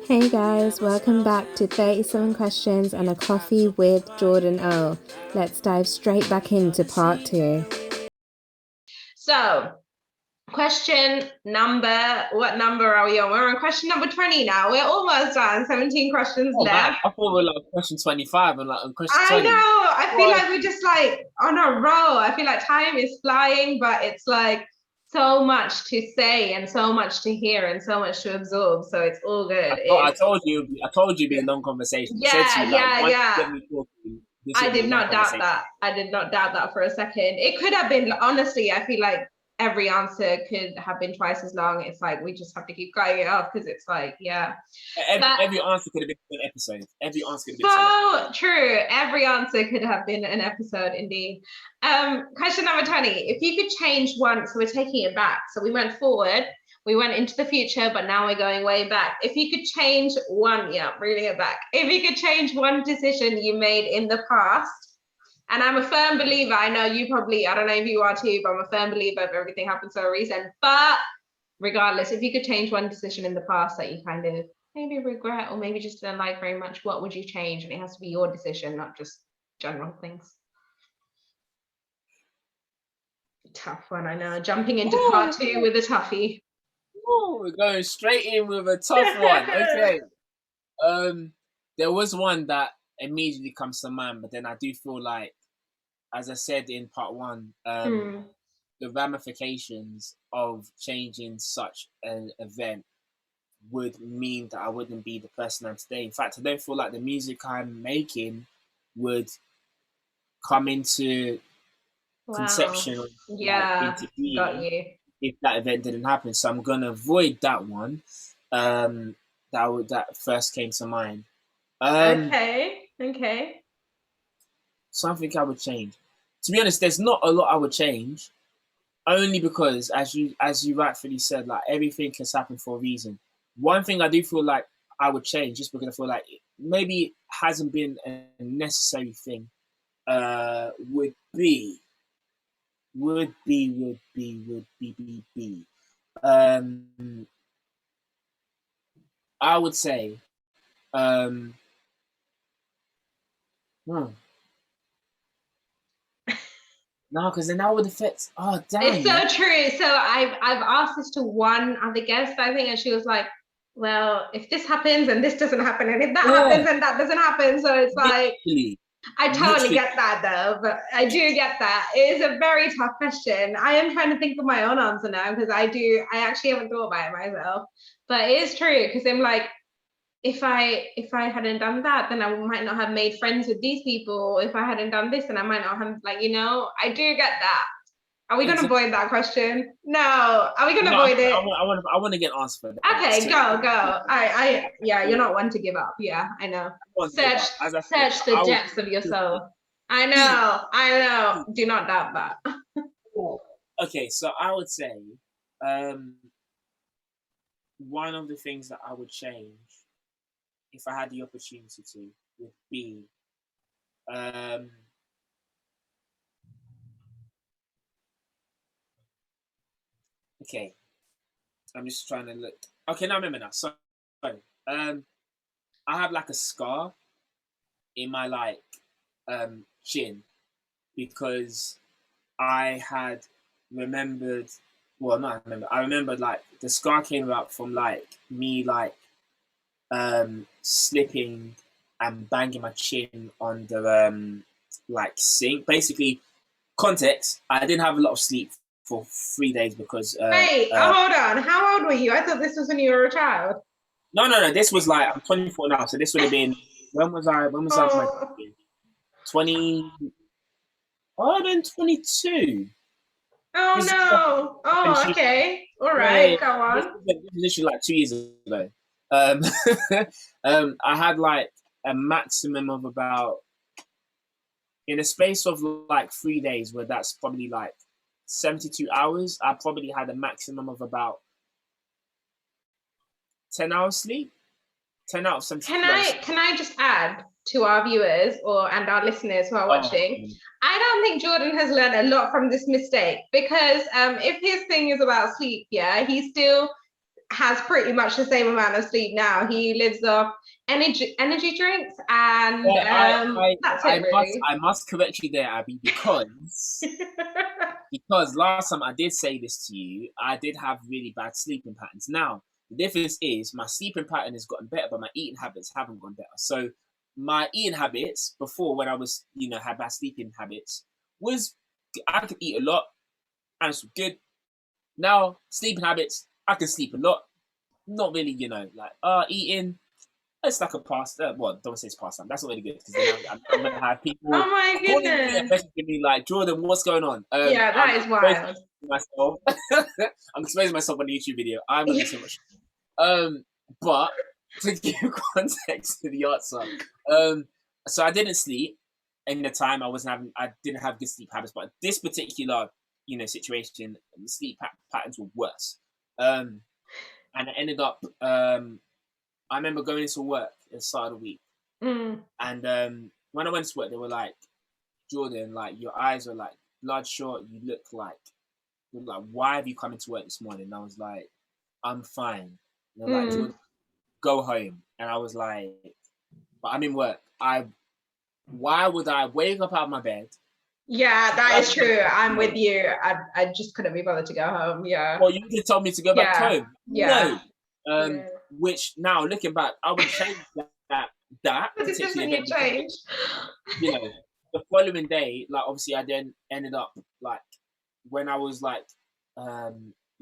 Hey guys, welcome back to 37 Questions and a Coffee with Jordan O. Let's dive straight back into part two. So, what number are we on? We're on question number 20 now. We're almost done. 17 questions left. I thought we were like question 25 and like on question I 20. know. I feel like we're just like on a roll. I feel like time is flying, but it's like so much to say and so much to hear and so much to absorb. So it's all good. I told you it'd be a long conversation. Yeah, I said to you, like, yeah. Get me talking, this I would be a did long not doubt conversation. that. I did not doubt that for a second. It could have been, honestly, I feel like every answer could have been twice as long. It's like we just have to keep cutting it off because it's like, yeah. Every answer could have been an episode. Every answer could have been so true. Every answer could have been an episode, indeed. Question number 20. If you could change one, so we're taking it back. So we went forward, we went into the future, but now we're going way back. If you could change one, reeling it back. If you could change one decision you made in the past, and I'm a firm believer, I know you probably, I don't know if you are too, but I'm a firm believer of everything happens for a reason. But regardless, if you could change one decision in the past that you kind of maybe regret or maybe just didn't like very much, what would you change? And it has to be your decision, not just general things. Tough one, I know. Jumping into part two with a toughie. Oh, we're going straight in with a tough one. Okay. There was one that immediately comes to mind, but then I do feel like, as I said in part one, the ramifications of changing such an event would mean that I wouldn't be the person I'm today. In fact, I don't feel like the music I'm making would come into conception, into being, got you, if that event didn't happen. So I'm gonna avoid that one. That first came to mind. Okay. Something I would change. To be honest, there's not a lot I would change, only because, as you rightfully said, like everything has happened for a reason. One thing I do feel like I would change, just because I feel like maybe it hasn't been a necessary thing, would be. I would say, no, because then that would affect. Oh, damn! It's so true. So I've asked this to one other guest, I think, and she was like, "Well, if this happens and this doesn't happen, and if that happens and that doesn't happen," so it's like, I totally get that though, but I do get that. It is a very tough question. I am trying to think of my own answer now because I actually haven't thought about it myself, but it is true because I'm like, if I hadn't done that, then I might not have made friends with these people. If I hadn't done this, then I might not have, like, I do get that. Are we going to avoid that question? No. Are we going to avoid it? I want to get an answer for that. Okay, go. Yeah, you're not one to give up. Yeah, I know. Search the depths of your soul. I know. Do not doubt that. Okay, so I would say, one of the things that I would change, if I had the opportunity to, would be, okay, I'm just trying to look. Okay, now I remember now. Sorry. I have like a scar in my chin because I had remembered. Well, not I remember. I remembered like the scar came about from like me slipping and banging my chin on the sink. Basically, context: I didn't have a lot of sleep for 3 days because. Wait, hold on. How old were you? I thought this was when you were a child. No. This was like, I'm 24 now, so this would have been, when was I? Oh. 20. Oh, I've been 22. Oh no! Oh, okay. All right, go on. This was literally like 2 years ago. I had like a maximum of about, in a space of like 3 days, where that's probably like 72 hours. I probably had a maximum of about 10 hours sleep. 10 out of 72 hours. Can I just add to our viewers and our listeners who are watching? I don't think Jordan has learned a lot from this mistake, because if his thing is about sleep, he's still has pretty much the same amount of sleep now. He lives off energy drinks, and that's it, really. I must correct you there, Abby, because last time I did say this to you, I did have really bad sleeping patterns. Now, the difference is my sleeping pattern has gotten better, but my eating habits haven't gone better. So my eating habits before, when I was, had bad sleeping habits, was I could eat a lot and it's good. Now, sleeping habits, I can sleep a lot. Not really, eating. It's like a pastime. Well, don't say it's pastime. That's not really good because I'm gonna have people. Oh my goodness! Messaging me like, Jordan, what's going on? Yeah, that is wild. I'm exposing myself on the YouTube video. I'm gonna say much. But to give context to the answer, so I didn't sleep in the time I didn't have good sleep habits, but this particular situation, the sleep patterns were worse. And I ended up I remember going into work at the start of the week, and when I went to work, they were like, Jordan, like your eyes are like bloodshot. You look like, why have you come into work this morning? And I was like, I'm fine. And they're like, Jordan, go home. And I was like, but I'm in work. Why would I wake up out of my bed? Yeah, that is true. I'm with you. I just couldn't be bothered to go home. Yeah. Well, you just told me to go back home. Yeah. No. Which now looking back, I would change that particular event. Change. The following day, like obviously, I then ended up like when I was like, my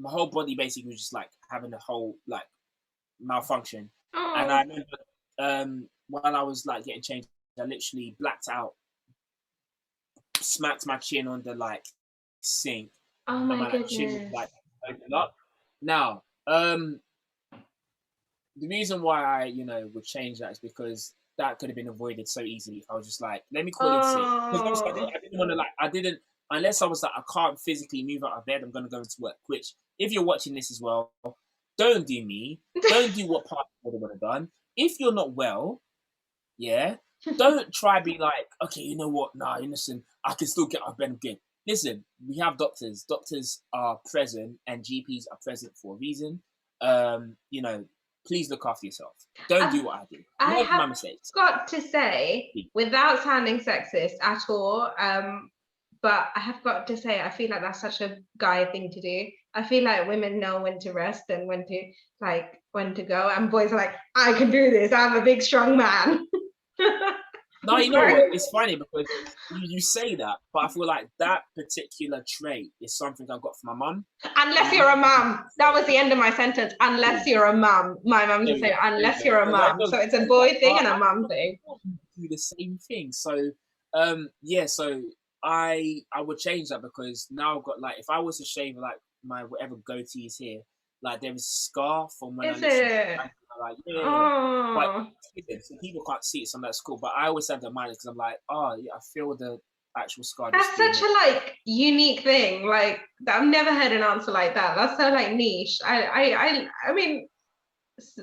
whole body basically was just like having a whole like malfunction, and I remember while I was like getting changed, I literally blacked out, smacked my chin on the like sink. Oh my goodness! Chin, like opened up. Now, the reason why I, would change that is because that could have been avoided so easily if I was just like, let me call in sick. Because I didn't want to unless I was like, I can't physically move out of bed, I'm going to go into work. Which, if you're watching this as well, don't do me. Don't do what part of would have done. If you're not well, don't try be like, okay, you know what? Nah, listen, I can still get out of bed again. Listen, we have doctors. Doctors are present and GPs are present for a reason. Please look after yourself. Don't do what I do. I have got to say, without sounding sexist at all, but I have got to say, I feel like that's such a guy thing to do. I feel like women know when to rest and when to go, and boys are like, I can do this. I'm a big, strong man. No, you know what? It's funny because you say that, but I feel like that particular trait is something I got from my mum. Unless you're a mum. That was the end of my sentence. Unless you're a mum. My mum used to say, unless you're a mum. So it's a boy thing and a mum thing. Do the same thing. So, so I would change that because now I've got like, if I was to shave like my whatever goatee is here, like there is a scar from when is it? Like, but so people can't see it, so that's cool. But I always have that mind because I'm like, I feel the actual scar. That's such a like unique thing. Like I've never heard an answer like that. That's so like niche. I mean,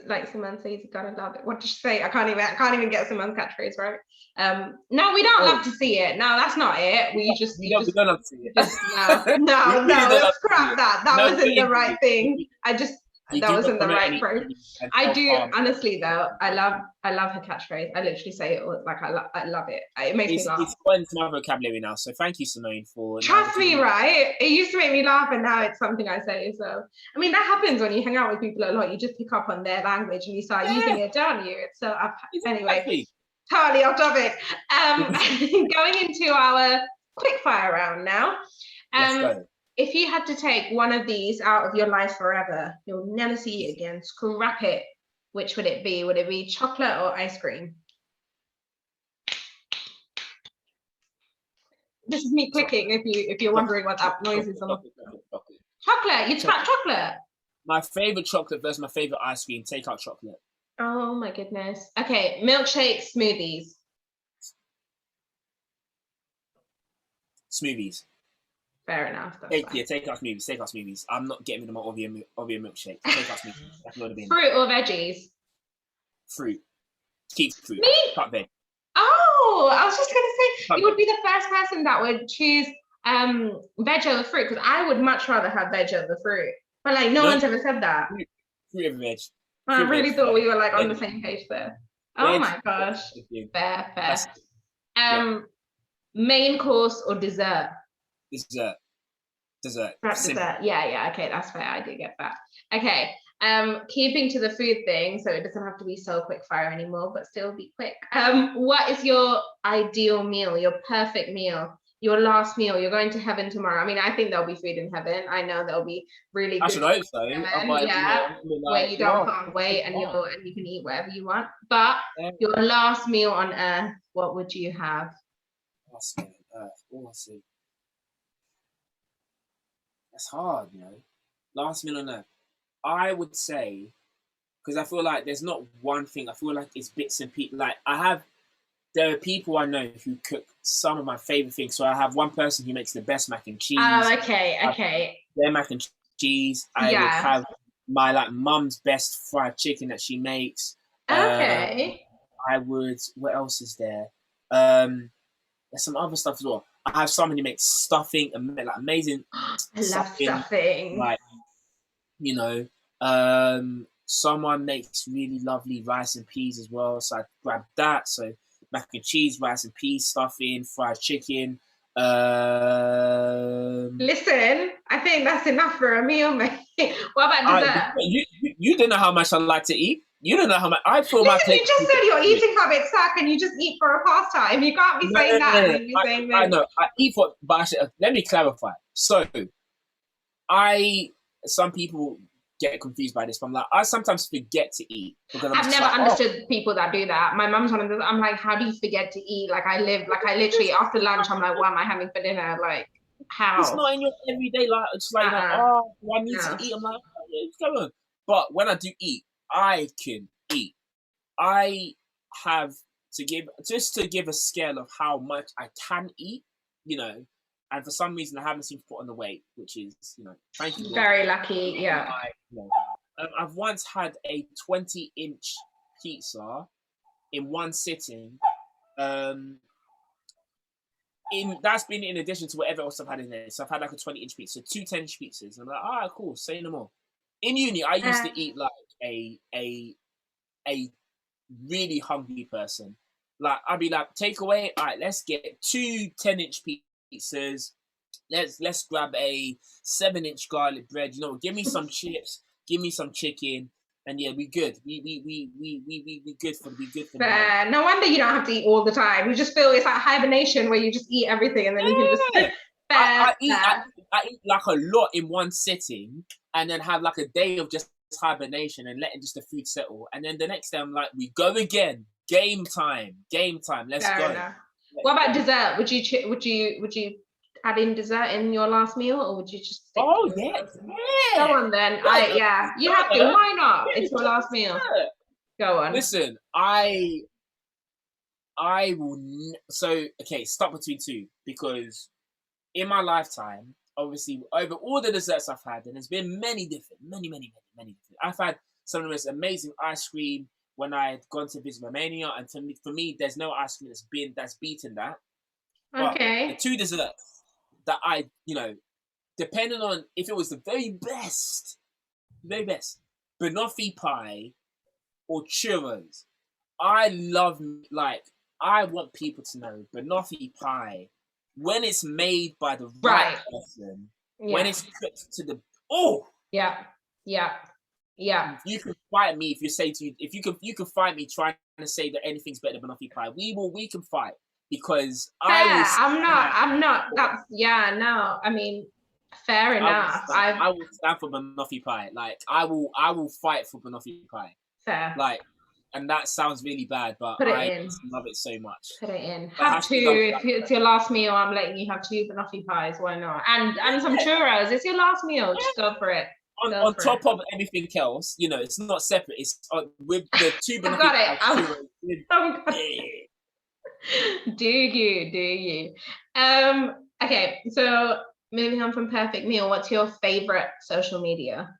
like Simone says, you gotta love it. What did she say? I can't even get Simone's catchphrase right. No, we don't love to see it. No, that's not it. We don't love to see it. No, scrap that. That wasn't the right thing. That wasn't the right phrase. I do honestly though. I love her catchphrase. I literally say it like I love it. It makes me laugh. It's gone into my vocabulary now. So thank you, Simone, for. Trust me, right? It used to make me laugh, and now it's something I say. So I mean, that happens when you hang out with people a lot. You just pick up on their language and you start using it, don't you? It's so anyway. Totally off topic. Going into our quick fire round now. Let's go. If you had to take one of these out of your life forever, you'll never see it again, scrap it, which would it be? Would it be chocolate or ice cream? This is me clicking if you're wondering what that noise is. Chocolate, you'd scrap chocolate? My favourite chocolate versus my favourite ice cream, take out chocolate. Oh my goodness. Okay, milkshakes, smoothies. Smoothies. Fair enough. Take out smoothies. I'm not getting rid of my Oreo milkshake. Take out smoothies. That's what it means. Fruit or veggies? Fruit. Keep fruit. Me? Cut veg. Oh, I was just gonna say you would be the first person that would choose veg over fruit because I would much rather have veg over fruit. But like no one's ever said that. Fruit of veg. I really thought we were like on the same page there. Oh my gosh. Fair. Yeah. Main course or dessert? Dessert. Dessert. Yeah. Okay, that's fair. I do get that. Okay. Keeping to the food thing, so it doesn't have to be so quick fire anymore, but still be quick. What is your ideal meal, your perfect meal, your last meal? You're going to heaven tomorrow. I mean, I think there'll be food in heaven. I know there'll be really good. I should hope so. Heaven, yeah, where you don't put on weight and you can eat whatever you want. But your last meal on earth, what would you have? Last meal on earth. Awesome. That's hard, you know. Last meal on earth. I would say, because I feel like there's not one thing. I feel like it's bits and pieces. Like there are people I know who cook some of my favorite things. So I have one person who makes the best mac and cheese. Oh, okay. Their mac and cheese. I would have my like mum's best fried chicken that she makes. Okay. I would. What else is there? There's some other stuff as well. I have someone who makes stuffing, like amazing. I love stuffing. Like, you know, someone makes really lovely rice and peas as well. So I grab that. So mac and cheese, rice and peas, stuffing, fried chicken. Listen, I think that's enough for a meal, mate. What about dessert? You don't know how much I like to eat. You don't know how much I feel. Listen, you just said your eating habits suck and you just eat for a pastime. You can't be saying that. And you're saying I know. I eat for, but let me clarify. So, some people get confused by this, but I'm like, I sometimes forget to eat because I've never understood people that do that. My mum's one of those. I'm like, how do you forget to eat? Like I literally after lunch, I'm like, what am I having for dinner? Like, how? It's not in your everyday life. It's like, I need to eat. I'm like, what's going on? But when I do eat, I can eat. I have to give a scale of how much I can eat, you know, and for some reason I haven't seemed to put on the weight, which is, you know, thank you. Very lucky, yeah. I've once had a 20-inch pizza in one sitting. That's been in addition to whatever else I've had in there. So I've had like a 20-inch pizza, 2 10-inch pizzas. And I'm like, all right, cool, say no more. In uni, I used to eat like a really hungry person. Like I'd be like, takeaway, all right, let's get 2 10-inch pizzas. Let's grab a 7-inch garlic bread. You know, give me some chips, give me some chicken, and yeah, we good. We good for that. No wonder you don't have to eat all the time. You just feel it's like hibernation where you just eat everything and then you can just. I eat like a lot in one sitting, and then have like a day of just hibernation and letting just the food settle. And then the next day I'm like, we go again. Game time. Let's go. What about dessert? Would you add in dessert in your last meal, or would you just stick to yeah. Go on then. You have to. Why not? It's your last meal. Go on. Listen, I will. Stop between two, because in my lifetime, obviously, over all the desserts I've had, and there's been many different. I've had some of the most amazing ice cream when I had gone to visit Romania, and for me, there's no ice cream that's beaten that. Okay. But the 2 desserts that I, you know, depending on if it was the very best, banoffee pie or churros. I want people to know banoffee pie, when it's made by the right person, when it's cooked to the you can fight me if you can fight me trying to say that anything's better than banoffee pie. We can fight, because I'm not. I mean, fair enough. I will stand for banoffee pie. Like I will fight for banoffee pie. Fair. Like, and that sounds really bad, but I love it so much. Put it in. Have 2. If it's your last meal, I'm letting you have 2 banoffee pies. Why not? And some churros. It's your last meal. Just go for it. On top of everything else, you know, it's not separate. It's with the 2 banoffee pies. Do you? Okay, so moving on from perfect meal, what's your favorite social media?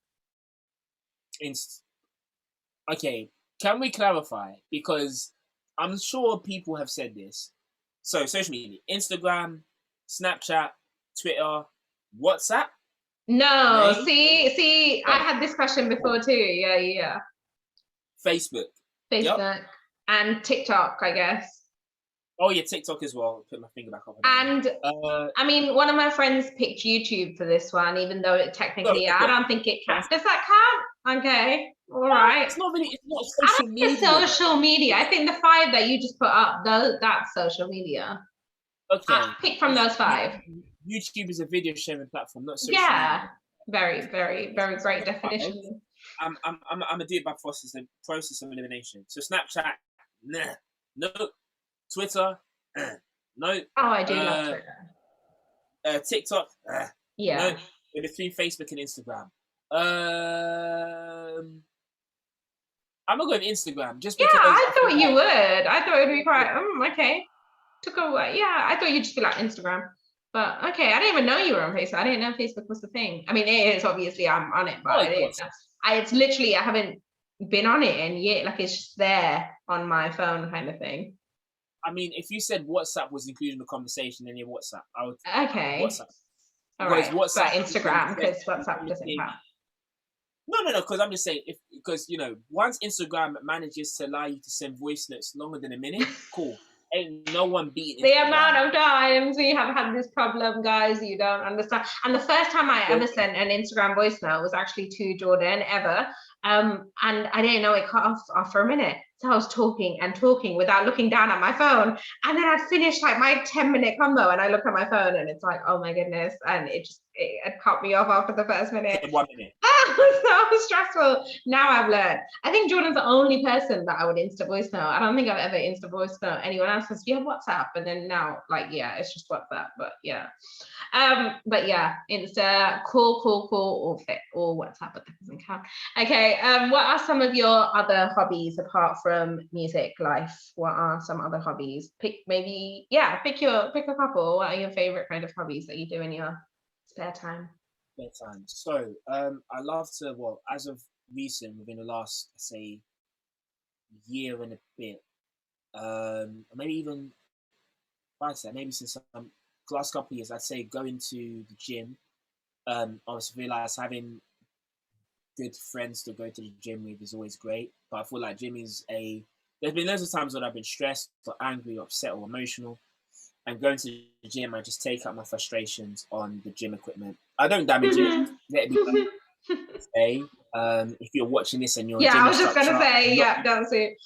Okay, can we clarify? Because I'm sure people have said this. So social media: Instagram, Snapchat, Twitter, WhatsApp. No, Nay? see, I had this question before too. Yeah. Facebook. Facebook and TikTok, I guess. Oh yeah, TikTok as well. Put my finger back up. And I mean, one of my friends picked YouTube for this one, even though it technically, I don't think it counts. Does that count? Okay, all right. It's not really. It's not I social don't media. think it's social media. I think the 5 that you just put up, that's social media. Okay. Pick from those 5. YouTube is a video sharing platform, not social media. Very Great definition. I'm gonna do it by process of elimination. So Snapchat, nah. No. Twitter, no. Oh, I do love Twitter. TikTok, yeah. No. In between Facebook and Instagram. I'm gonna go with Instagram just because. Yeah, I thought you would. I thought it would be quite. Okay. Took away. Yeah, I thought you'd just be like Instagram. But okay, I didn't even know you were on Facebook. I didn't know Facebook was the thing. I mean, it is obviously. I'm on it, but it's literally I haven't been on it in yet. Like it's just there on my phone, kind of thing. I mean, if you said WhatsApp was included in the conversation, then WhatsApp. I would. Okay. WhatsApp. All right. WhatsApp, but Instagram, because WhatsApp doesn't count. No. Because I'm just saying, because once Instagram manages to allow you to send voice notes longer than a minute, cool. Ain't no one beating the amount of times we have had this problem, guys, you don't understand. And the first time I ever sent an Instagram voice note was actually to Jordan ever. And I didn't know it cut off after a minute. So I was talking without looking down at my phone. And then I'd finished like my 10-minute combo and I look at my phone and it's like, oh my goodness. And it cut me off after the first minute. 1 minute. It was so stressful. Now I've learned. I think Jordan's the only person that I would Insta voice note. I don't think I've ever Insta voice note anyone else. Says, do you have WhatsApp? And then now, like, yeah, it's just WhatsApp. But yeah. Insta, cool, or WhatsApp, but that doesn't count. Okay, what are some of your other hobbies apart from music life? What are some other hobbies? Pick a couple. What are your favorite kind of hobbies that you do in your spare time? So, I love to, as of recent, within the last, say, year and a bit, maybe even, maybe since the last couple of years, I'd say going to the gym. Obviously realize having good friends to go to the gym with is always great, but I feel like gym is there's been loads of times when I've been stressed or angry or upset or emotional, and going to the gym, I just take out my frustrations on the gym equipment. I don't damage it. Let it be done. If you're watching this and you're a gym I was just gonna say, that's it.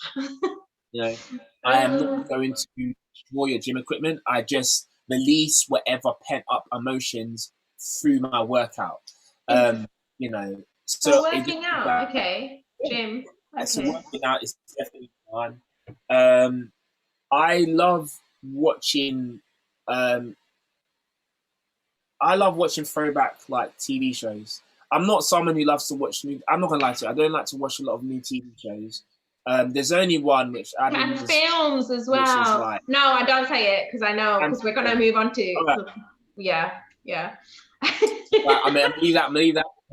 I am not going to destroy your gym equipment. I just release whatever pent up emotions through my workout. So working out, okay, gym. Okay. So working out is definitely fun. I love watching. Throwback like TV shows. I'm not someone who loves to watch new. I'm not gonna lie to you. I don't like to watch a lot of new TV shows. There's only one which and films as well. No, I don't say it because I know because we're gonna move on to. Right. Yeah. Right, I'm gonna leave that.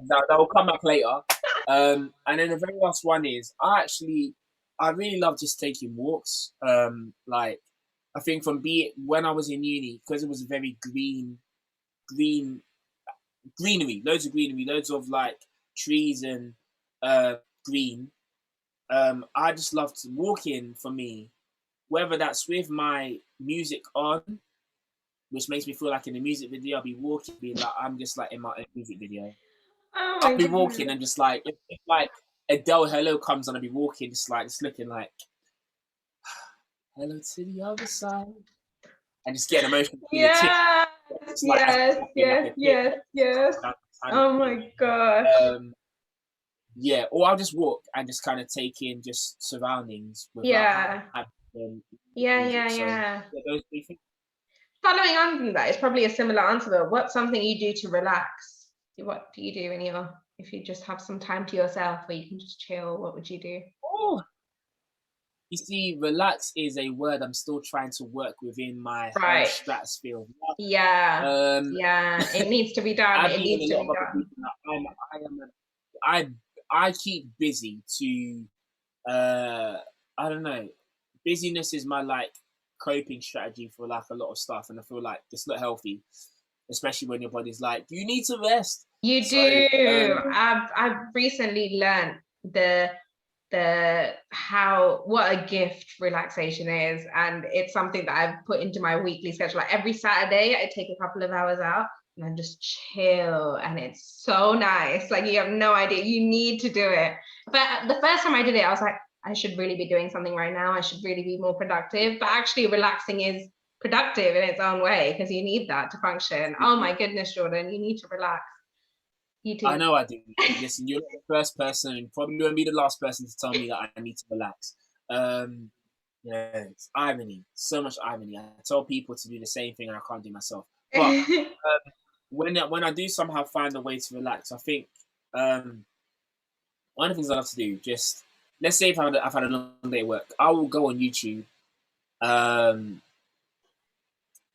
That will come back later. And then the very last one is I really love just taking walks. Like I think when I was in uni, because it was a very greenery, loads of greenery, loads of like trees and green. I just love to walk in for me, whether that's with my music on, which makes me feel like in the music video, I'll be walking, I'm just like in my own music video. I'll be walking and just like, if like Adele Hello comes on, I'll be walking just looking like, hello to the other side. And just get emotional. Yes. Oh my God. Or I'll just walk and just kind of take in just surroundings. Yeah. Those three things. Following on from that, it's probably a similar answer though. What's something you do to relax? What do you do if you just have some time to yourself where you can just chill? What would you do? Oh, you see, relax is a word I'm still trying to work within my stratosphere. It needs to be done. I keep busy to, I don't know. Busyness is my like coping strategy for like a lot of stuff, and I feel like it's not healthy, especially when your body's like, you need to rest. You So do. I've recently learned what a gift relaxation is, and it's something that I've put into my weekly schedule. Like every Saturday I take a couple of hours out and I just chill, and it's so nice. Like you have no idea, you need to do it. But the first time I did it, I was like, I should really be doing something right now, I should really be more productive. But actually relaxing is productive in its own way, because you need that to function. Oh my goodness, Jordan, you need to relax. You I do. know I do. Listen, you're not the first person, probably won't be the last person to tell me that I need to relax. Yeah, it's irony, so much irony. I tell people to do the same thing and I can't do myself. But when I do somehow find a way to relax, I think one of the things I love to do, just let's say if I've had a long day at work, I will go on YouTube,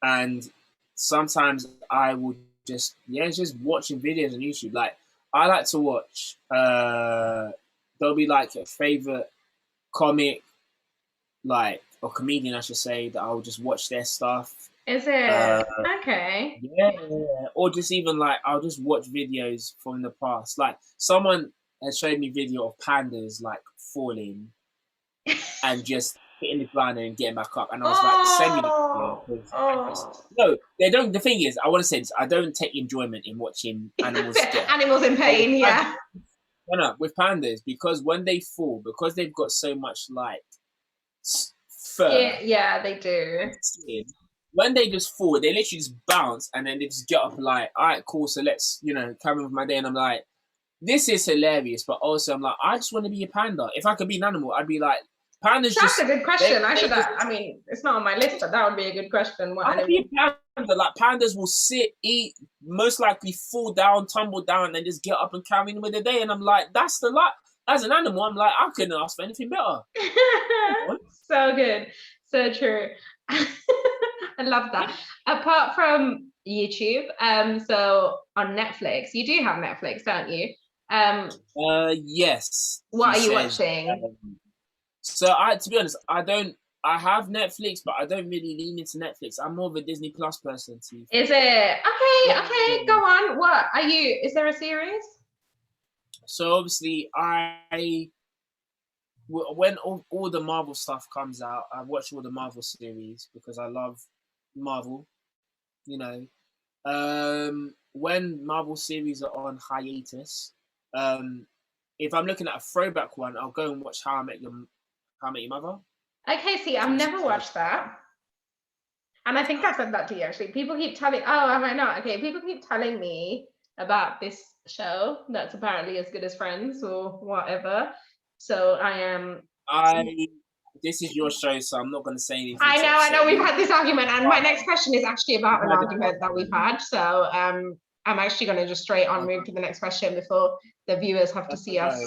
and sometimes I will just watching videos on YouTube. Like I like to watch. There'll be like a favorite comic, like or comedian, I should say, that I'll just watch their stuff. Is it okay? Yeah, or just even like I'll just watch videos from the past. Like someone has showed me video of pandas like falling and just hitting the ground and getting back up, and I was like, send me the video. No, they don't. The thing is, I want to say this: I don't take enjoyment in watching animals get animals in pain. Yeah. No, with pandas, because when they fall, because they've got so much like fur. Yeah, they do. Skin, when they just fall, they literally just bounce and then they just get up like, all right, cool. So let's, carry on with my day. And I'm like, this is hilarious, but also I'm like, I just want to be a panda. If I could be an animal, I'd be like, pandas. That's a good question. I mean, it's not on my list, but that would be a good question. I'd be a panda. Like pandas will sit, eat, most likely fall down, tumble down, and then just get up and carry on with the day. And I'm like, that's the life. As an animal, I'm like, I couldn't ask for anything better. So good. So true. I love that. Apart from YouTube, so on Netflix, you do have Netflix, don't you? Yes. What are you watching? So to be honest, I have Netflix, but I don't really lean into Netflix. I'm more of a Disney Plus person too. Is it? Okay, go on. What are you? Is there a series? So obviously when all the Marvel stuff comes out, I watch all the Marvel series because I love Marvel, when Marvel series are on hiatus, if I'm looking at a throwback one, I'll go and watch How I Met Your Mother. Okay, see, I've never watched that. And I think I said that to you, actually. People keep telling, I might not. Okay, people keep telling me about this show that's apparently as good as Friends or whatever. So this is your show, so I'm not going to say anything. I know. We've had this argument, and my next question is actually about an argument that we've had. So I'm actually going to just straight on move to the next question before the viewers have to see us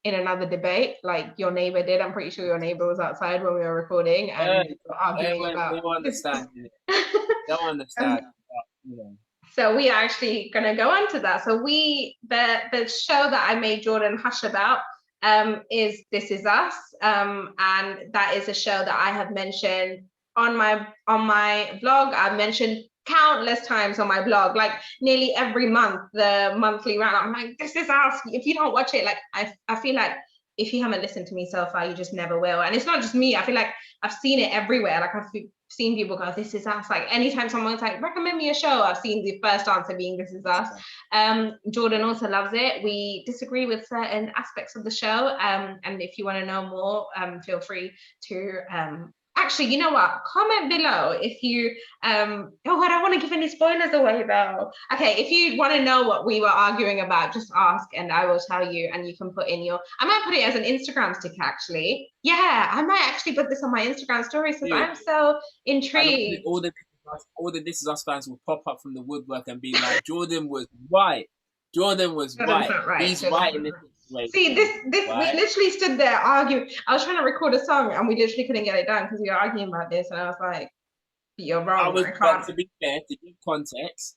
in another debate, like your neighbor did. I'm pretty sure your neighbor was outside when we were recording and arguing about. They don't understand. Don't understand. So we are actually going to go on to that. So the show that I made Jordan hush about is This Is Us, and that is a show that I have mentioned on my blog. I've mentioned countless times on my blog, like nearly every month, the monthly roundup. I'm like, This Is Us. If you don't watch it, like I feel like if you haven't listened to me so far, you just never will. And it's not just me. I feel like I've seen it everywhere. Like I've seen people go, This Is Us. Like anytime someone's like, recommend me a show, I've seen the first answer being This Is Us. Jordan also loves it. We disagree with certain aspects of the show. And if you want to know more, feel free to actually, you know what? Comment below if you I don't want to give any spoilers away though. Okay, if you want to know what we were arguing about, just ask and I will tell you, and you can put in I might put it as an Instagram sticker actually. Yeah, I might actually put this on my Instagram story because I'm so intrigued. All the This Is Us fans will pop up from the woodwork and be like, Jordan was right. Jordan's right. He's right in this situation. See, this right? We literally stood there arguing. I was trying to record a song and we literally couldn't get it done because we were arguing about this, and I was like, you're wrong. To be fair, to give context,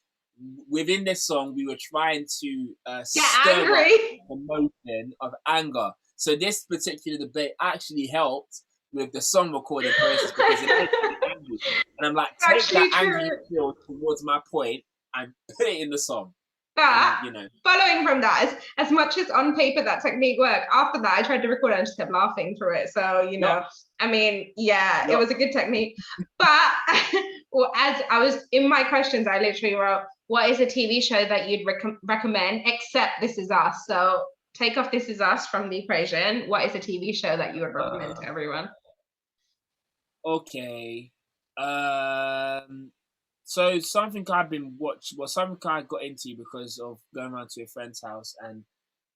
within this song we were trying to stir up emotion of anger. So this particular debate actually helped with the song recording process because it made me angry. And I'm like, take that angry feel towards my point and put it in the song. But you know, following from that, as much as on paper that technique worked, after that I tried to record it and just kept laughing through it. So, you know, I mean, yeah, it was a good technique. But well, as I was in my questions, I literally wrote, what is a TV show that you'd recommend except This Is Us? So take off This Is Us from the equation. What is a TV show that you would recommend to everyone? Okay. So something I've been watching, well, something I got into because of going around to a friend's house and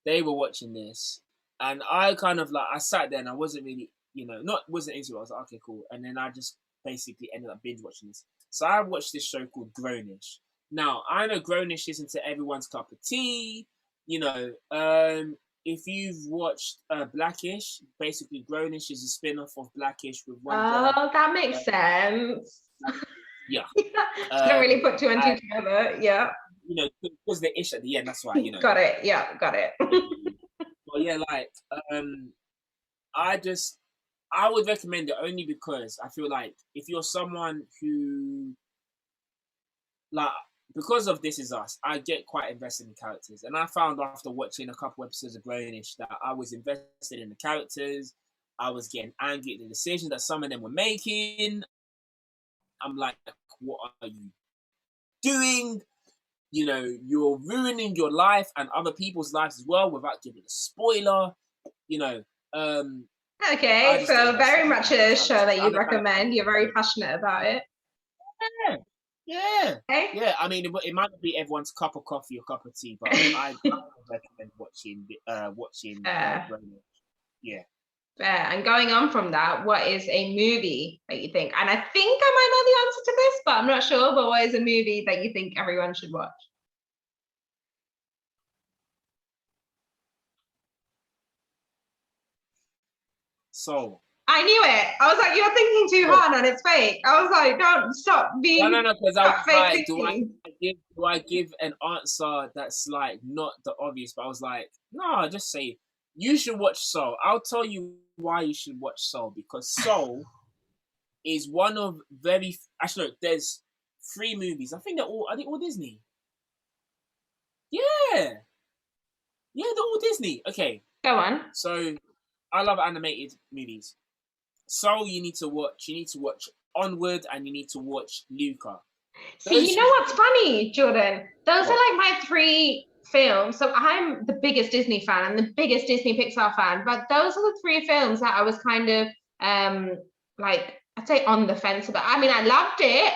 they were watching this, and I kind of like, I sat there and I wasn't really, you know, wasn't into it. I was like, okay, cool, and then I just basically ended up binge watching this. So I watched this show called Grownish. Now I know Grownish isn't to everyone's cup of tea, you know. If you've watched Blackish, basically Grownish is a spin-off of Blackish with one girl. Oh, that makes sense. Yeah. Didn't really put two and two together. Yeah. You know, because the ish at the end, that's why, you know. Got it. Yeah, got it. Well, yeah, like, I would recommend it only because I feel like if you're someone who, like, because of This Is Us, I get quite invested in characters. And I found after watching a couple episodes of Grownish that I was invested in the characters. I was getting angry at the decisions that some of them were making. I'm like, what are you doing? You know, you're ruining your life and other people's lives as well without giving a spoiler. You know, okay, so very much a show that you recommend. You're very passionate about it. Yeah. Okay. Yeah. I mean, it might not be everyone's cup of coffee or cup of tea, but I recommend watching. Yeah. And going on from that, what is a movie that you think? And I think I might know the answer to this, but I'm not sure. But what is a movie that you think everyone should watch? Soul. I knew it. I was like, you're thinking too hard and it's fake. I was like, don't stop being. No, because I was like, do I give an answer that's like not the obvious? But I was like, no, just say you should watch Soul. I'll tell you why you should watch Soul, because Soul is one of actually, look, there's 3 movies. I think they're all Disney. Yeah, they're all Disney. Okay, go on. So I love animated movies. Soul, you need to watch Onward, and you need to watch Luca. See, you know what's funny, Jordan? Those are like my 3 films. So I'm the biggest Disney fan and the biggest Disney Pixar fan, but those are the 3 films that I was kind of like, I'd say on the fence about. I mean, I loved it,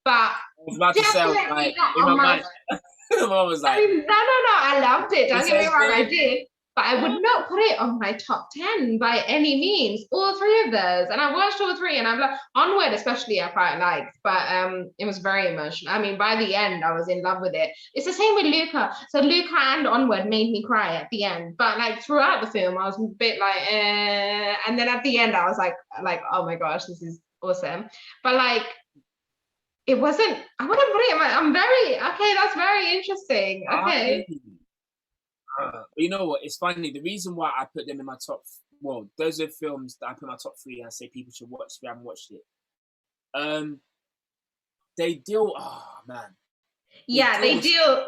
but I was about to say, like, in my mind, I was like, no, I loved it. Don't get me wrong, I did. But I would not put it on my top 10 by any means. All 3 of those. And I watched all 3 and I'm like, Onward especially I quite liked, but it was very emotional. I mean, by the end, I was in love with it. It's the same with Luca. So Luca and Onward made me cry at the end. But like throughout the film, I was a bit like, and then at the end, I was like, oh my gosh, this is awesome. But like, it wasn't, I wouldn't put it in okay, that's very interesting. Okay. You know what? It's funny. The reason why I put them in my top, well, those are films that I put in my top 3 and I say people should watch if you haven't watched it. They deal. Oh man. They deal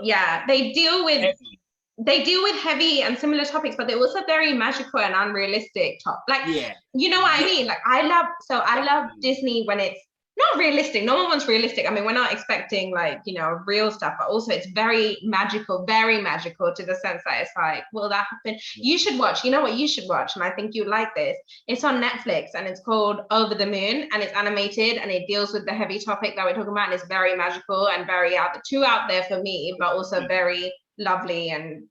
with heavy. They deal with heavy and similar topics, but they're also very magical and unrealistic. You know what I mean? Like I love Disney when it's not realistic. No one wants realistic. I mean, we're not expecting like, you know, real stuff, but also it's very magical to the sense that it's like, will that happen? You should watch, you know what you should watch? And I think you'd like this. It's on Netflix and it's called Over the Moon and it's animated and it deals with the heavy topic that we're talking about. And it's very magical and very too out there for me, but also very lovely and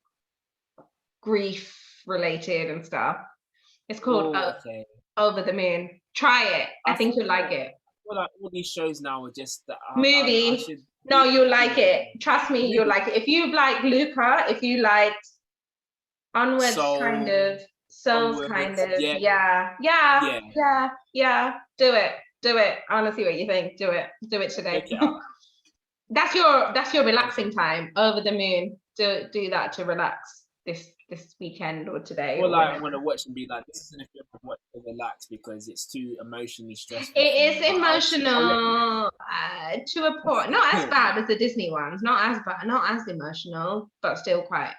grief related and stuff. It's called Over the Moon. Try it. I think you'll like it. Like all these shows now are just movie. No, you like it. Trust me, you'll like it. If you like Luca, if you liked Onward, kind of Soul's kind of, yeah. Do it. I want to see what you think. Do it today. That's your relaxing time. Over the Moon. Do that to relax this this weekend or today Or or like I whenever. want to watch and be like, this isn't a film I watch to relax because it's too emotionally stressful for It me. is But I'll let you emotional to a point. Not as know. bad as the Disney ones. Not as bad. Not as emotional, but still quite.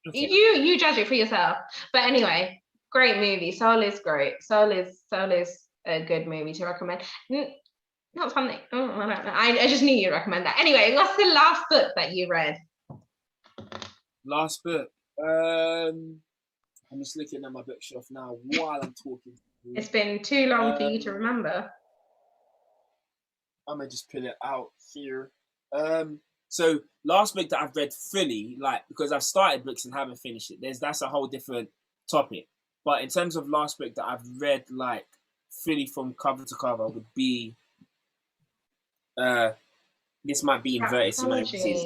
Okay. You judge it for yourself. But anyway, great movie. Soul is great. Soul is a good movie to recommend. Not something. Oh, I don't know. I just knew you'd recommend that. Anyway, what's the last book that you read? Last book. I'm just looking at my bookshelf now while I'm talking. It's been too long for you to remember. I'm gonna just pull it out here. So last book that I've read fully, like because I've started books and haven't finished it. That's a whole different topic. But in terms of last book that I've read like fully from cover to cover would be this might be inverted semantics,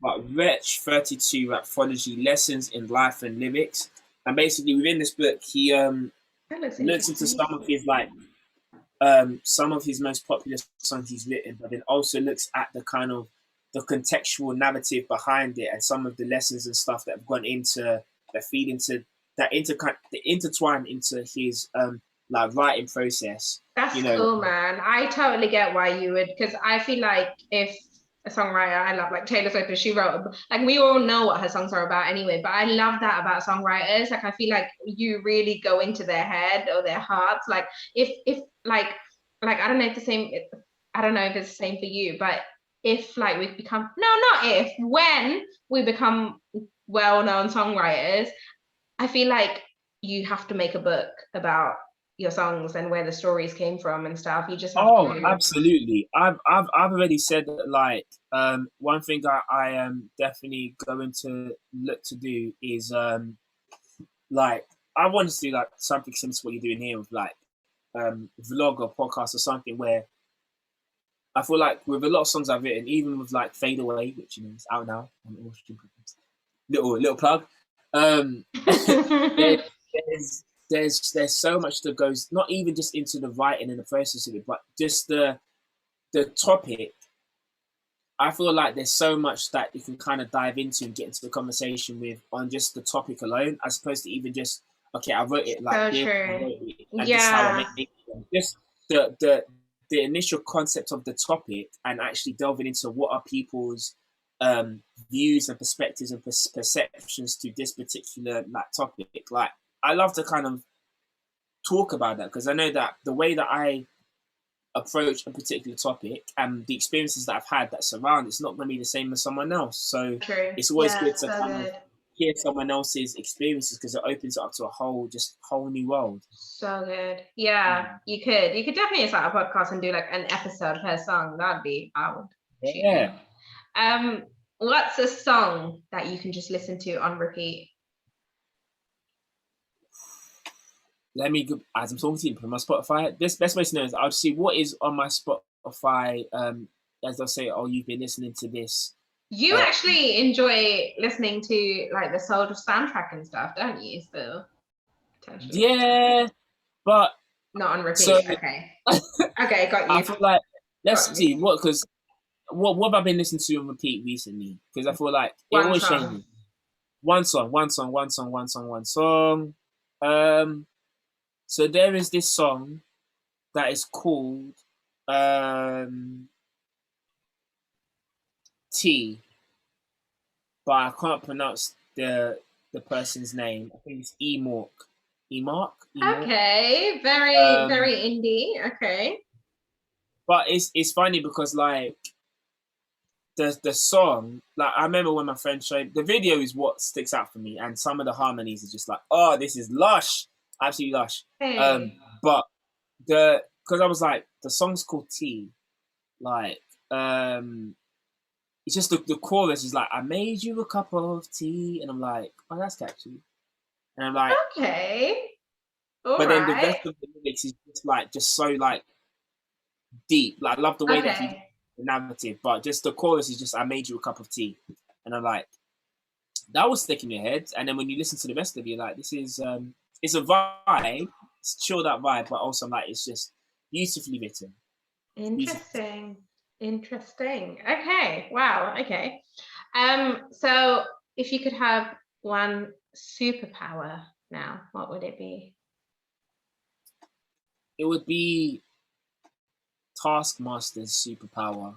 but Wretch 32 Rapthology Lessons in Life and Lyrics. And basically within this book he looks into some of his most popular songs he's written, but then also looks at the kind of the contextual narrative behind it and some of the lessons and stuff that have gone into that feed into that intertwine into his like writing process. That's cool, man. I totally get why you would, because I feel like if a songwriter, I love like Taylor Swift, she wrote, like we all know what her songs are about anyway, but I love that about songwriters. Like I feel like you really go into their head or their hearts. Like if like I don't know if the same, I don't know if it's the same for you, but if like we've become, no, not if, when we become well-known songwriters, I feel like you have to make a book about your songs and where the stories came from and stuff. You just have to. Absolutely. I've already said that. Like, one thing I am definitely going to look to do is like I want to do like something similar to what you're doing here with like vlog or podcast or something where I feel like with a lot of songs I've written, even with like Fade Away, which is out now on all streaming platforms. Little plug. There's so much that goes not even just into the writing and the process of it, but just the topic. I feel like there's so much that you can kind of dive into and get into the conversation with on just the topic alone, as opposed to even just okay, I wrote it like this, I wrote it, and this is how I make it. Just the initial concept of the topic and actually delving into what are people's views and perspectives and perceptions to this particular like topic. Like I love to kind of talk about that because I know that the way that I approach a particular topic and the experiences that I've had that surround it's not going to be the same as someone else. So it's always good to kind of hear someone else's experiences because it opens it up to a whole new world. So good. Yeah, you could definitely start a podcast and do like an episode per song. That'd be out. Yeah. What's a song that you can just listen to on repeat? Let me, as I'm talking to you, put my Spotify. This best way to know is I'll see what is on my Spotify. As they'll say, oh, you've been listening to this. You actually enjoy listening to like the Soldier soundtrack and stuff, don't you? So, yeah, but not on repeat. So, okay, okay, got you. I feel like let's see because what have I been listening to on repeat recently? Because I feel like it always changes. One song. So there is this song that is called T, but I can't pronounce the person's name. I think it's Emark. Okay, very indie. Okay, but it's funny because like the song, like I remember when my friend showed the video is what sticks out for me, and some of the harmonies are just like, oh, this is lush, absolutely lush. Hey. But because I was like, the song's called T, like it's just the chorus is like, I made you a cup of tea, and I'm like, oh, that's catchy, and I'm like, okay. But then the rest of the lyrics is just so like deep. Like I love the way that he the narrative, but just the chorus is just I made you a cup of tea. And I'm like, that will stick in your head. And then when you listen to the rest of it, you're like, this is it's a vibe, it's chilled out vibe, but also like it's just beautifully written. Interesting. Okay. Wow. Okay. So if you could have one superpower now, what would it be? It would be Taskmaster's superpower,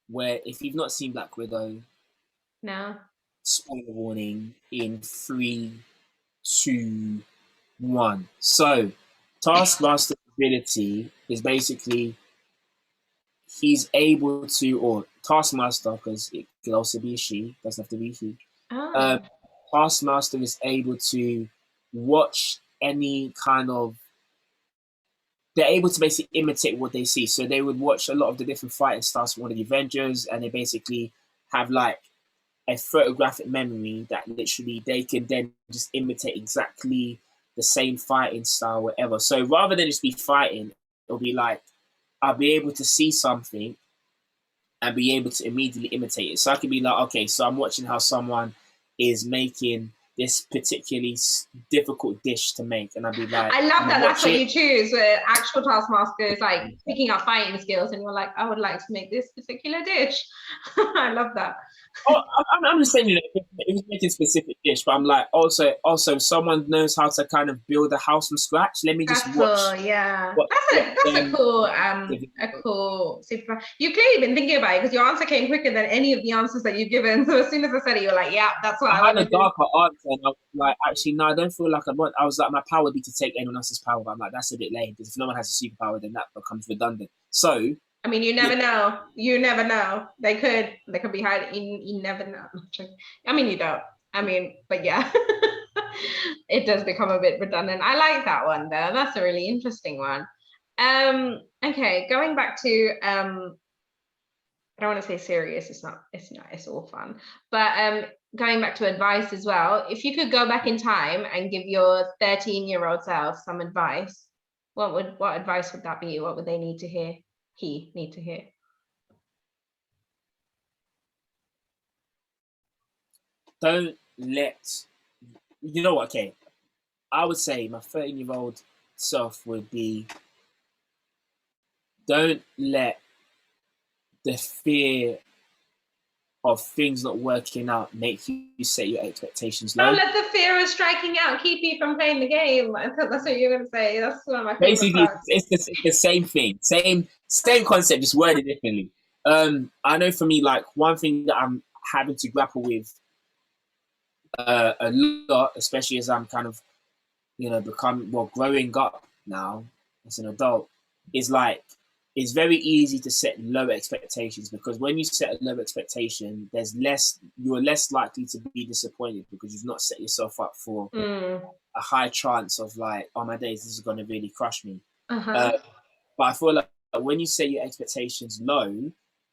where if you've not seen Black Widow, No. spoiler warning in 3, 2, 1. So, Taskmaster's ability is basically he's able to, or Taskmaster, because it could also be a she, doesn't have to be he. Oh. Taskmaster is able to watch any kind of, they're able to basically imitate what they see. So they would watch a lot of the different fighting styles from one of the Avengers, and they basically have like a photographic memory that literally they can then just imitate exactly the same fighting style, whatever. So rather than just be fighting, it'll be like, I'll be able to see something and be able to immediately imitate it. So I could be like, okay, so I'm watching how someone is making this particularly difficult dish to make, and I'd be like, I love that. That's what you choose. Where actual Taskmaster is like picking up fighting skills, and you're like, I would like to make this particular dish. I love that. Oh, I'm just saying, it was making a specific dish, but I'm like, also, someone knows how to kind of build a house from scratch. Let me just watch. Cool, yeah. That's a cool superpower. You've clearly been thinking about it, because your answer came quicker than any of the answers that you've given. So as soon as I said it, you're like, yeah, that's what I had a darker answer, and I was like, actually, no, I don't feel like I was like, my power would be to take anyone else's power, but I'm like, that's a bit lame, because if no one has a superpower, then that becomes redundant. So, I mean, you never know. You never know. They could be hiding. You never know. I mean, you don't. I mean, but yeah, it does become a bit redundant. I like that one though. That's a really interesting one. Okay, going back to I don't want to say serious. It's not. It's all fun. But going back to advice as well. If you could go back in time and give your 13-year-old self some advice, what advice would that be? What would they need to hear? He need to hear? Don't let, you know what, okay, I would say my 13-year-old self would be, don't let the fear of things not working out make you set your expectations low. Don't let the fear of striking out keep you from playing the game. I thought that's what you're going to say. That's one of my favorite Basically, parts. it's the same thing, same concept, just worded differently. I know for me, like, one thing that I'm having to grapple with a lot, especially as I'm kind of, growing up now as an adult, is like, it's very easy to set low expectations, because when you set a low expectation, you're less likely to be disappointed, because you've not set yourself up for a high chance of like, oh my days, this is going to really crush me. But I feel like when you set your expectations low,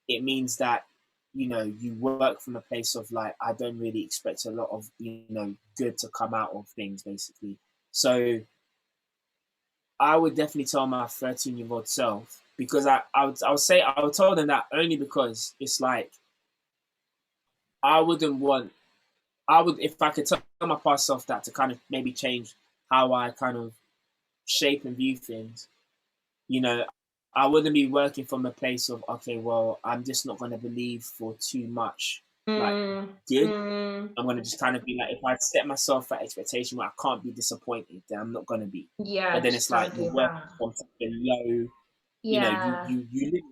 it means that, you work from a place of like, I don't really expect a lot of, good to come out of things, basically. So I would definitely tell my 13-year-old self, because I would tell them that only because it's like, if I could tell my past self that, to kind of maybe change how I kind of shape and view things, I wouldn't be working from a place of, okay, well, I'm just not going to believe for too much, like, good. I'm going to just kind of be like, if I set myself that expectation where I can't be disappointed, then I'm not going to be. Yeah. But then it's like, you work from something low, yeah. you live with it,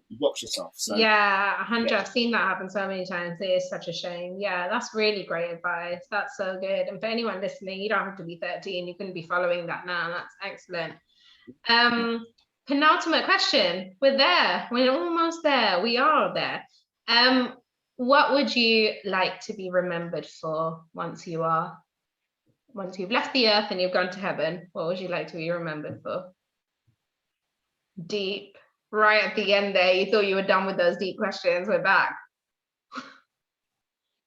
you watch yourself. So yeah, 100. I've seen that happen so many times. It is such a shame. Yeah, that's really great advice. That's so good. And for anyone listening, you don't have to be 13. You can be following that now. That's excellent. Penultimate question. We're there. We're almost there. We are there. What would you like to be remembered for once you've left the earth and you've gone to heaven? What would you like to be remembered for? Deep. Right at the end there, you thought you were done with those deep questions. We're back.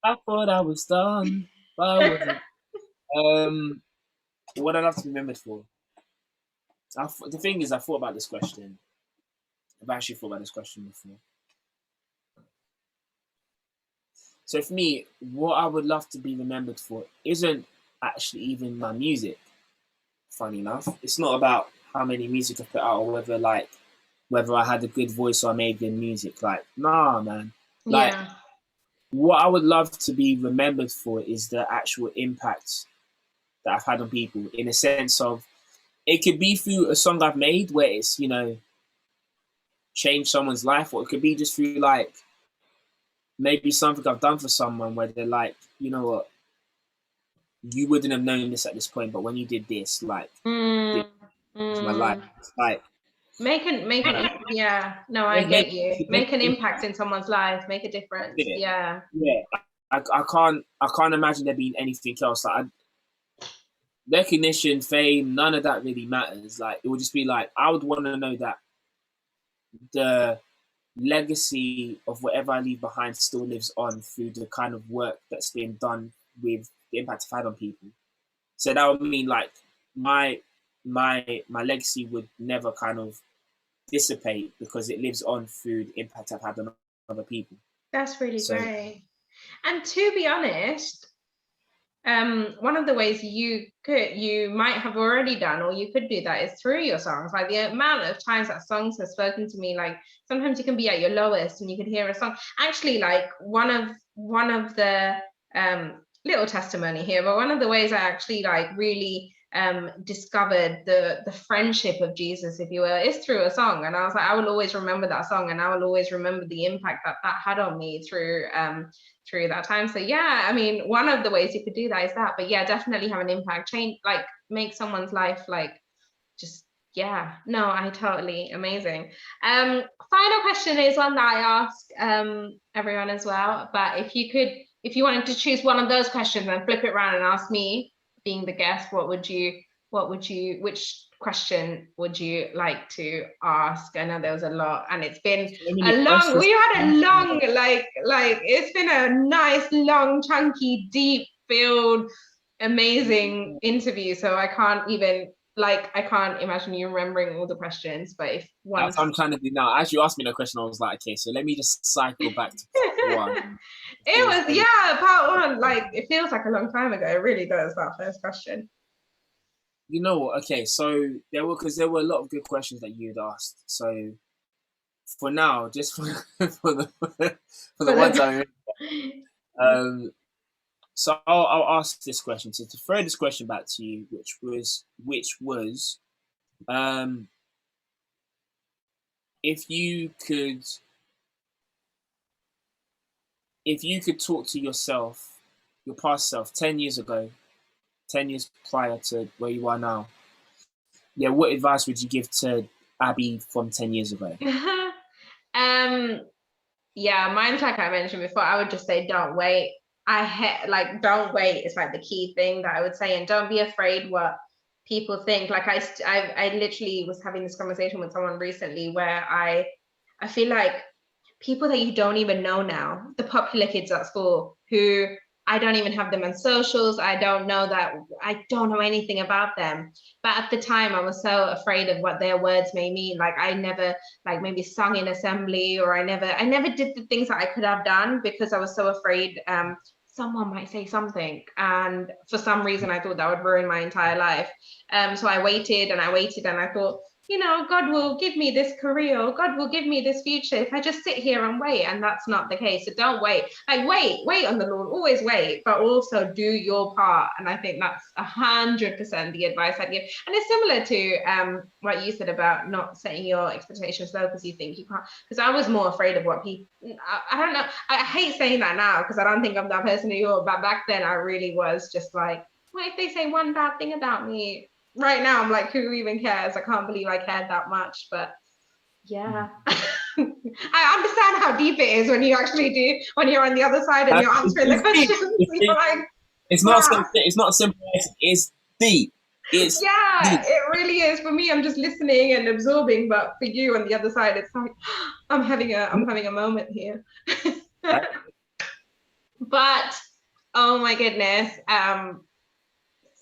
I thought I was done, but I wasn't. What I'd love to be remembered for? The thing is, I thought about this question. I've actually thought about this question before. So for me, what I would love to be remembered for isn't actually even my music. Funny enough, it's not about how many music I put out, or whether I had a good voice or I made good music. Like, nah, man. Like, what I would love to be remembered for is the actual impact that I've had on people, in a sense of, it could be through a song I've made where it's, you know, changed someone's life, or it could be just through like maybe something I've done for someone where they're like, you know what, you wouldn't have known this at this point, but when you did this, like, this is my life. It's like make an yeah, no, I get you. Make an impact in someone's life, make a difference. Yeah. I can't imagine there being anything else. Like, recognition, fame, none of that really matters. Like, it would just be like, I would want to know that the legacy of whatever I leave behind still lives on through the kind of work that's been done with the impact I've had on people. So that would mean like my legacy would never kind of dissipate because it lives on through the impact I've had on other people. That's really great. And to be honest, one of the ways you might have already done, or you could do that, is through your songs. Like, the amount of times that songs have spoken to me, like sometimes you can be at your lowest and you can hear a song. Actually, like one of the little testimony here, but one of the ways I actually like really discovered the friendship of Jesus, if you will, is through a song. And I was like, I will always remember that song, and I will always remember the impact that had on me through that time. So yeah, I mean, one of the ways you could do that is that, but yeah, definitely have an impact, change, like make someone's life like just, yeah, no, I totally, amazing. Final question is one that I ask everyone as well, but if you wanted to choose one of those questions and flip it around and ask me, being the guest, which question would you like to ask? I know there was a lot, and it's been we had a long, like it's been a nice, long, chunky, deep filled, amazing interview. So I can't imagine you remembering all the questions, but if one... That's what I'm trying to do now. As you asked me the question, I was like, okay, so let me just cycle back to part one. Part one, like, it feels like a long time ago. It really does, that first question. You know what? Okay, so there were a lot of good questions that you had asked. So for now, just for the ones I remember, so I'll ask this question. So to throw this question back to you, which was, if you could talk to yourself, your past self, 10 years ago, 10 years prior to where you are now, what advice would you give to Abby from 10 years ago? Mine's like I mentioned before. I would just say, don't wait. Don't wait is like the key thing that I would say, and don't be afraid what people think. Like I literally was having this conversation with someone recently where I feel like people that you don't even know now, the popular kids at school who I don't even have them on socials. I don't know anything about them. But at the time, I was so afraid of what their words may mean. Like, I never, like, maybe sung in assembly, or I never did the things that I could have done because I was so afraid someone might say something. And for some reason, I thought that would ruin my entire life. So I waited and I thought, you know, God will give me this career, or God will give me this future if I just sit here and wait. And that's not the case. So don't wait. Like, wait on the Lord, always wait, but also do your part. And I think that's 100% the advice I'd give. And it's similar to what you said about not setting your expectations low because you think you can't. Because I was more afraid of what people, I don't know. I hate saying that now because I don't think I'm that person anymore. But back then I really was just like, what if they say one bad thing about me? Right now I'm like, who even cares? I can't believe I cared that much. But yeah, I understand how deep it is when you actually do, when you're on the other side and you're answering the questions. You're like, it's not simple, it's deep. Deep. It really is. For me, I'm just listening and absorbing, but for you on the other side, it's like I'm having a moment here. But oh my goodness,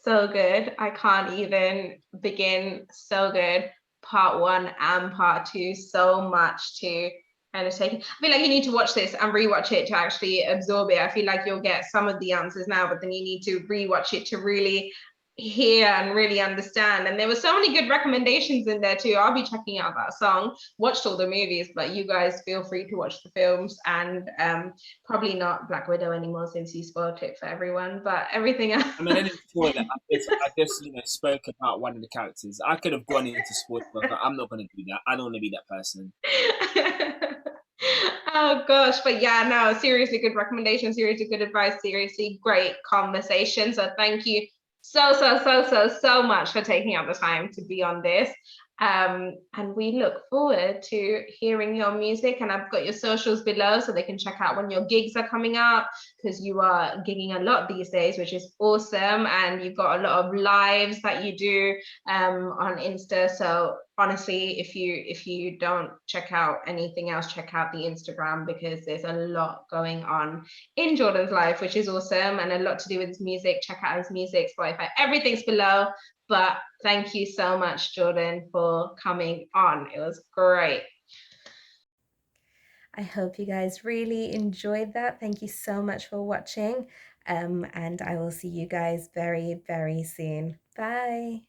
so good. I can't even begin. So good. Part one and part two, so much to take. I feel like you need to watch this and rewatch it to actually absorb it. I feel like you'll get some of the answers now, but then you need to rewatch it to really hear and really understand. And there were so many good recommendations in there too. I'll be checking out that song. Watched all the movies, but you guys feel free to watch the films, and probably not Black Widow anymore since you spoiled it for everyone, but everything else. I mean, I didn't spoil it. I just spoke about one of the characters. I could have gone into spoilers, but I'm not going to do that. I don't want to be that person. Oh gosh, but yeah, no, seriously good recommendation, seriously good advice, seriously great conversation. So thank you so much for taking out the time to be on this. And we look forward to hearing your music, and I've got your socials below so they can check out when your gigs are coming up, because you are gigging a lot these days, which is awesome, and you've got a lot of lives that you do on Insta. So honestly, if you don't check out anything else, check out the Instagram, because there's a lot going on in Jordan's life, which is awesome, and a lot to do with his music. Check out his music, Spotify, everything's below. But thank you so much, Jordan, for coming on. It was great. I hope you guys really enjoyed that. Thank you so much for watching. And I will see you guys very, very soon. Bye.